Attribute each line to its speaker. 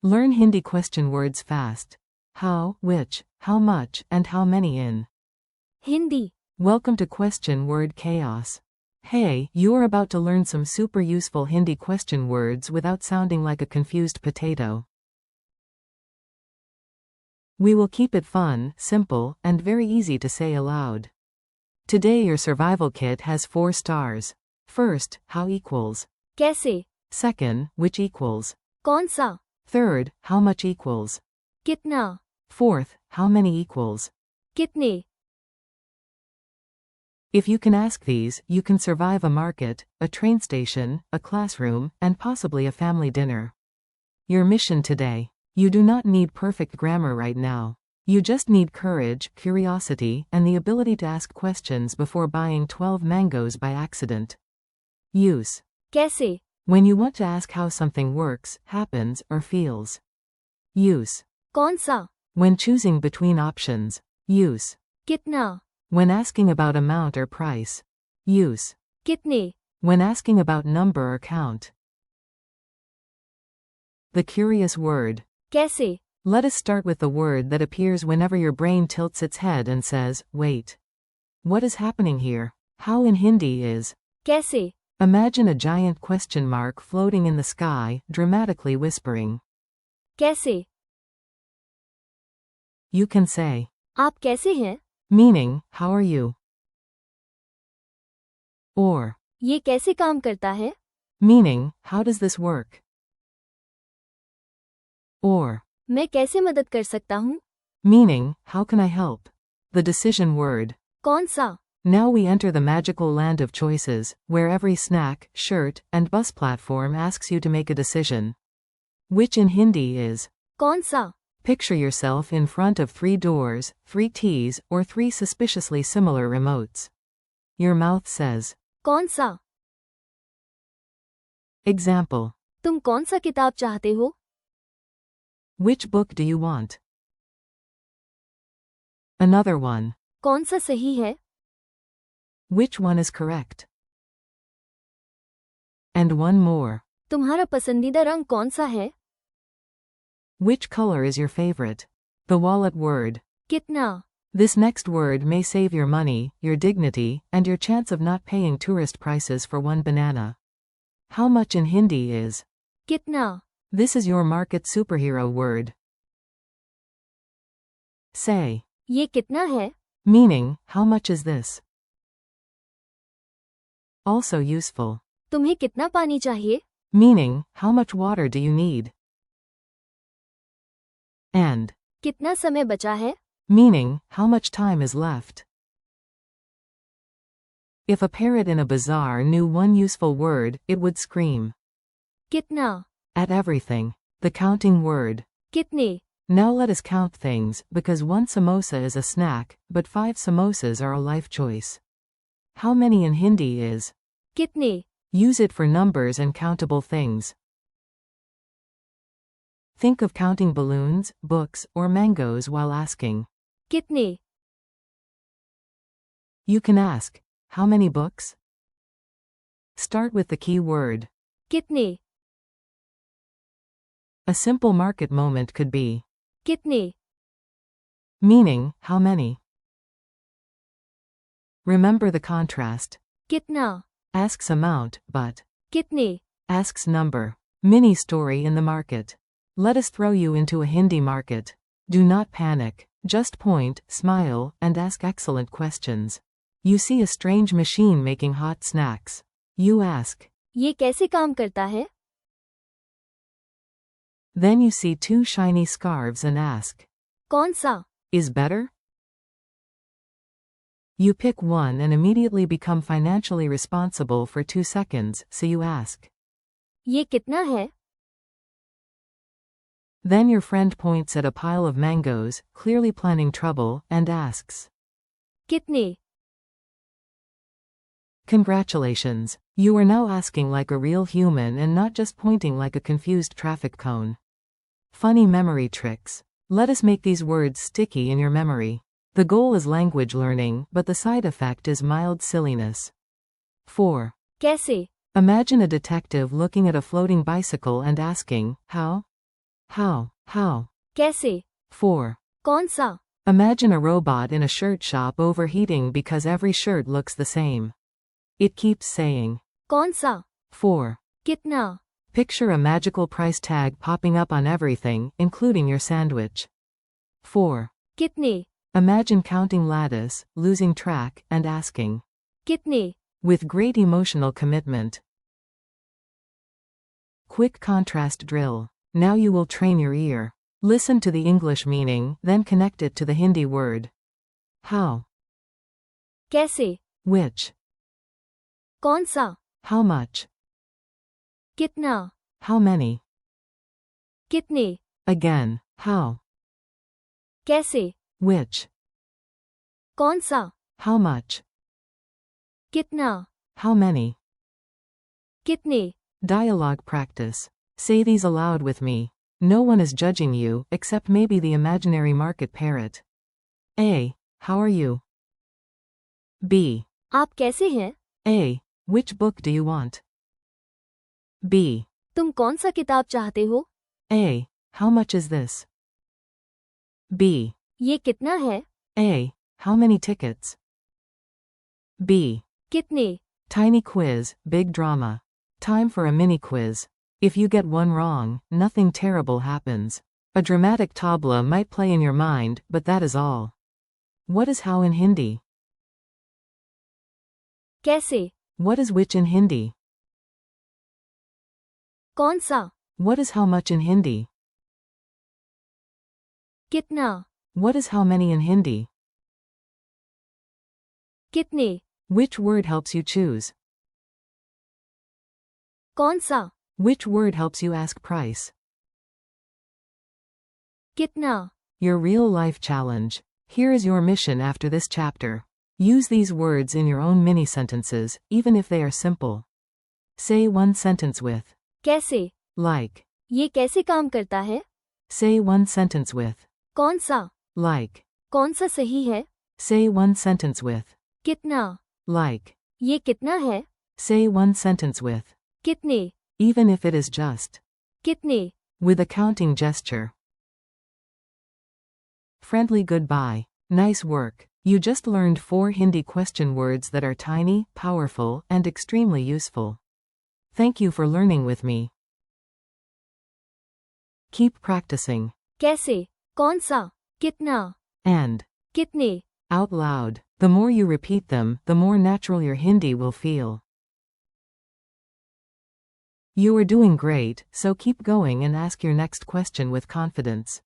Speaker 1: Learn Hindi question words fast. How, which, how much, and how many in
Speaker 2: Hindi.
Speaker 1: Welcome to Question Word Chaos. Hey, you're about to learn some super useful Hindi question words without sounding like a confused potato. We will keep it fun, simple, and very easy to say aloud. Today your survival kit has 4 stars. First, how equals.
Speaker 2: कैसे?
Speaker 1: Second, which equals.
Speaker 2: कौन सा?
Speaker 1: Third, how much equals.
Speaker 2: कितना?
Speaker 1: Fourth, how many equals.
Speaker 2: कितने?
Speaker 1: If you can ask these, you can survive a market, a train station, a classroom, and possibly a family dinner. Your mission today. You do not need perfect grammar right now. You just need courage, curiosity, and the ability to ask questions before buying 12 mangoes by accident. Use.
Speaker 2: कैसे?
Speaker 1: When you want to ask how something works, happens, or feels. Use.
Speaker 2: कौन सा?
Speaker 1: When choosing between options. Use.
Speaker 2: कितना?
Speaker 1: When asking about amount or price. Use.
Speaker 2: कितने?
Speaker 1: When asking about number or count. The curious word.
Speaker 2: कैसे?
Speaker 1: Let us start with the word that appears whenever your brain tilts its head and says, wait. What is happening here? How in Hindi is.
Speaker 2: कैसे?
Speaker 1: Imagine a giant question mark floating in the sky, dramatically whispering.
Speaker 2: कैसे?
Speaker 1: You can say.
Speaker 2: आप कैसे हैं?
Speaker 1: Meaning, how are you? Or.
Speaker 2: ये कैसे काम करता है?
Speaker 1: Meaning, how does this work? Or.
Speaker 2: मैं कैसे मदद कर सकता हूँ?
Speaker 1: Meaning, how can I help? The decision word.
Speaker 2: कौन सा?
Speaker 1: Now we enter the magical land of choices, where every snack, shirt, and bus platform asks you to make a decision. Which in Hindi is.
Speaker 2: कौन सा?
Speaker 1: Picture yourself in front of 3 doors, 3 keys, or 3 suspiciously similar remotes. Your mouth says.
Speaker 2: कौन सा?
Speaker 1: Example.
Speaker 2: तुम कौन सा किताब चाहते हो?
Speaker 1: Which book do you want? Another one.
Speaker 2: कौन सा सही है?
Speaker 1: Which one is correct? And one more.
Speaker 2: तुम्हारा पसंदीदा रंग कौन सा है?
Speaker 1: Which color is your favorite? The wallet word.
Speaker 2: कितना?
Speaker 1: This next word may save your money, your dignity, and your chance of not paying tourist prices for one banana. How much in Hindi is.
Speaker 2: कितना?
Speaker 1: This is your market superhero word. Say.
Speaker 2: ये कितना है?
Speaker 1: Meaning, how much is this? Also useful.
Speaker 2: तुम्हें कितना पानी चाहिए?
Speaker 1: Meaning, how much water do you need? And.
Speaker 2: कितना समय बचा है?
Speaker 1: Meaning, how much time is left? If a parrot in a bazaar knew one useful word, it would scream.
Speaker 2: कितना?
Speaker 1: At everything. The counting word.
Speaker 2: कितने?
Speaker 1: Now let us count things, because 1 samosa is a snack, but 5 samosas are a life choice. How many in Hindi is.
Speaker 2: कितने?
Speaker 1: Use it for numbers and countable things. Think of counting balloons, books, or mangoes while asking.
Speaker 2: कितने?
Speaker 1: You can ask, how many books? Start with the key word.
Speaker 2: कितने?
Speaker 1: A simple market moment could be.
Speaker 2: कितने?
Speaker 1: Meaning, how many? Remember the contrast.
Speaker 2: कितना?
Speaker 1: Asks amount, but.
Speaker 2: कितने?
Speaker 1: Asks number. Mini story in the market. Let us throw you into a Hindi market. Do not panic. Just point, smile, and ask excellent questions. You see a strange machine making hot snacks. You ask.
Speaker 2: ये कैसे काम करता है?
Speaker 1: Then you see 2 shiny scarves and ask.
Speaker 2: कौन सा?
Speaker 1: Is better? You pick one and immediately become financially responsible for 2 seconds, so you ask.
Speaker 2: ये कितना है?
Speaker 1: Then your friend points at a pile of mangoes, clearly planning trouble, and asks.
Speaker 2: कितने?
Speaker 1: Congratulations. You are now asking like a real human and not just pointing like a confused traffic cone. Funny memory tricks. Let us make these words sticky in your memory. The goal is language learning, but the side effect is mild silliness. 4.
Speaker 2: कैसे?
Speaker 1: Imagine a detective looking at a floating bicycle and asking, how? How.
Speaker 2: कैसे?
Speaker 1: 4.
Speaker 2: कौन सा?
Speaker 1: Imagine a robot in a shirt shop overheating because every shirt looks the same. It keeps saying.
Speaker 2: कौन सा?
Speaker 1: 4.
Speaker 2: कितना?
Speaker 1: Picture a magical price tag popping up on everything, including your sandwich. 4.
Speaker 2: कितने?
Speaker 1: Imagine counting lattice, losing track, and asking.
Speaker 2: कितने?
Speaker 1: With great emotional commitment. Quick contrast drill. Now you will train your ear. Listen to the English meaning, then connect it to the Hindi word. How.
Speaker 2: कैसे?
Speaker 1: Which.
Speaker 2: कौन सा?
Speaker 1: How much.
Speaker 2: कितना?
Speaker 1: How many.
Speaker 2: कितने?
Speaker 1: Again. How.
Speaker 2: कैसे?
Speaker 1: Which.
Speaker 2: कौन सा?
Speaker 1: How much.
Speaker 2: कितना?
Speaker 1: How many.
Speaker 2: कितने?
Speaker 1: Dialogue practice. Say these aloud with me. No one is judging you, except maybe the imaginary market parrot. A. How are you? B.
Speaker 2: आप कैसे हैं?
Speaker 1: A. Which book do you want? B.
Speaker 2: तुम कौन सा किताब चाहते हो?
Speaker 1: A. How much is this? B.
Speaker 2: ये कितना है?
Speaker 1: A. How many tickets? B.
Speaker 2: कितने?
Speaker 1: Tiny quiz, big drama. Time for a mini quiz. If you get one wrong, nothing terrible happens. A dramatic tabla might play in your mind, but that is all. What is how in Hindi?
Speaker 2: कैसे?
Speaker 1: What is which in Hindi?
Speaker 2: कौन सा?
Speaker 1: What is how much in Hindi?
Speaker 2: कितना?
Speaker 1: What is how many in Hindi?
Speaker 2: कितने?
Speaker 1: Which word helps you choose?
Speaker 2: कौन सा?
Speaker 1: Which word helps you ask price?
Speaker 2: कितना?
Speaker 1: Your real life challenge. Here is your mission after this chapter. Use these words in your own mini sentences, even if they are simple. Say one sentence with.
Speaker 2: कैसे?
Speaker 1: Like.
Speaker 2: ये कैसे काम करता है?
Speaker 1: Say one sentence with.
Speaker 2: कौन सा?
Speaker 1: Like.
Speaker 2: कौन सा सही है?
Speaker 1: Say one sentence with.
Speaker 2: कितना?
Speaker 1: Like.
Speaker 2: ये कितना है?
Speaker 1: Say one sentence with.
Speaker 2: कितने?
Speaker 1: Even if it is just.
Speaker 2: कितने?
Speaker 1: With a counting gesture. Friendly goodbye. Nice work. You just learned 4 Hindi question words that are tiny, powerful, and extremely useful. Thank you for learning with me. Keep practicing.
Speaker 2: कैसे? कौन सा? कितना?
Speaker 1: And.
Speaker 2: कितने?
Speaker 1: Out loud. The more you repeat them, the more natural your Hindi will feel. You are doing great, so keep going and ask your next question with confidence.